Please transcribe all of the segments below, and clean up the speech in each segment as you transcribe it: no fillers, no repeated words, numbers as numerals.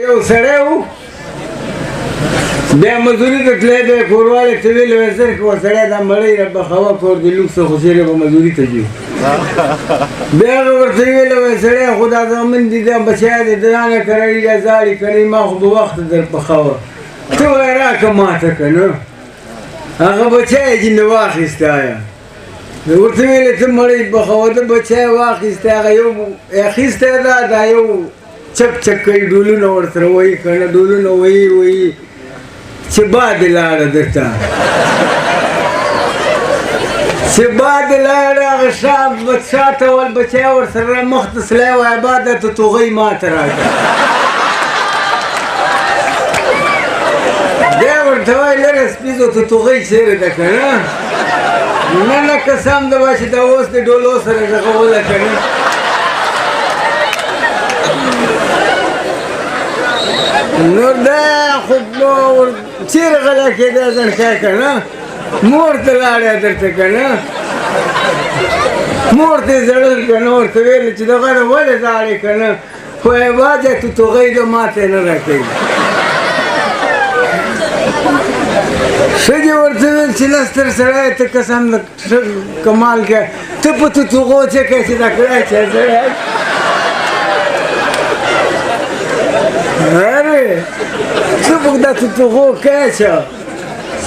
یو سړی و بیا مزدوري ته تللی دی کوروالی ته ویلې وایي زر که سړی دا مړی بخوه کور د لوکس خو چېرې به مزدوري ته ځي بیا هغه ورته ویلې وایي سړی خو دا زامن دي دا بچی دی دانه کرړي دا زاړي کوي ما خو به وخت در پخوه ته وایي راکړه ماته که نه هغه بچی یې جینده واخیسته آیا ورته ویلې ته مړی بخوه ده بچی یې واخیسته هغه یو اخیستی دا یو چک چک کوي ډولونه ورسره وایي که نه ډولونه وایي چې باد لاړه درته چې باد لاړه هغه شاته ول بچی ورسره مخ ته سلی وایي باده ته توغۍ ماته راکړه بیا ورته وایي لږه سپیزو ته توغۍ چېرې ده که نه نه قسم ده به چې دا اوس د ډولو سره غږوله که نه نو دا خو چېرې غلی کېدی زړکی که نه مور ته لاړی درته که نه مور ته یې زړل که نه ورته ویلې چې دغه نه ولې ژاړې که نه خو یې باجه توتوغۍ ده ماته یې نه راکوي ښځې ورته ویل چې لستر سړی ته قسم د کمال کې ته په توتوغو څه کوې چې دا کړی چې سړی اره څه په دا توتوغو کوې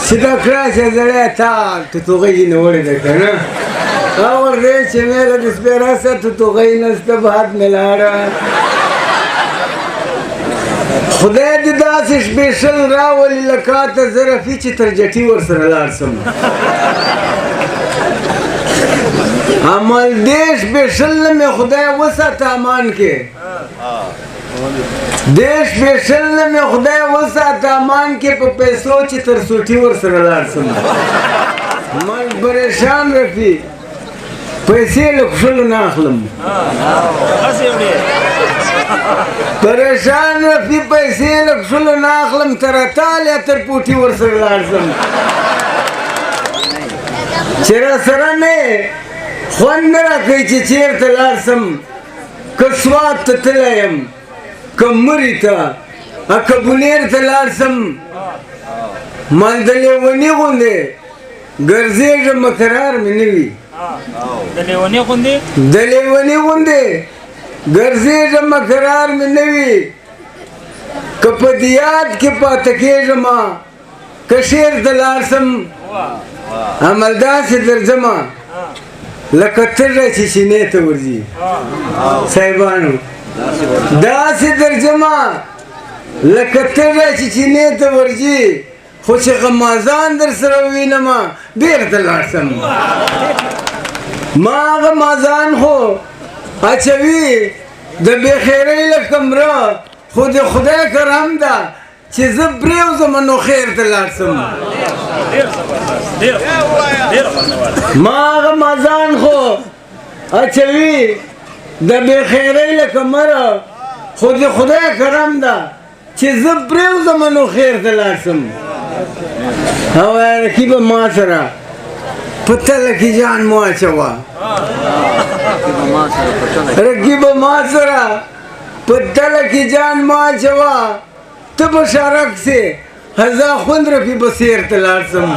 چې دا کړی چې سړی تا توتوغۍ یې نیولې ده که نه هغه ورته ویل چې میله د سپېره سه توتوغۍ نسته باد مې لاړه خدای دې داسې سپېشل راولي لکه ته ظرفي چې تر جټي ورسره لاړ شم عمل دې سپېشل نه مې خدای وساته امان کې دې سپېشل نه مې خدای وساته امان کې په پیسو چې تر سوټي ورسره لاړ شم مل پریشان رفي پیسې له کښلو نه اخلم پریشان رفي پیسې له کښلو نه اخلم تر اتال یا تر پوټي ورسره لاړ شم چې راسره نه خوند نه راکوي چې چېرته لاړ شم که سوات ته تللی یم که مري ته که بونیر ته لاړ شم مال د لیوني غوندې ګرځېږم قرار مې نه وي د لیوني غوندې ګرځېږم قرار مې نه وي که په دیاد کې پاته کېږم که شعر ته لاړ شم عمل داسې درځمه لکه تږی چې سینې ته ورځي صاحبانو داسې درځمه لکه تږی چې سینې ته ورځي خو چې غمازان در سره ووینمه بېرته لاړ شم ما غمازان خو اچوي د بېخیرۍ له کمره خو د خدای کرم ده چې زه پرېوځم نو خیر ته لاړ شم ما غمازان خو اچوي د بېخیرۍ له کمره خو د خدای کرم ده چې زه پرېوځم نو خیر ته لاړ شم او رقیبه ما سره په تله کې جان مو اچوه رقیبه ما سره په تله کې جان مو اچوه ته به شارک سې هزا خوند رفي به سیر ته لاړ شم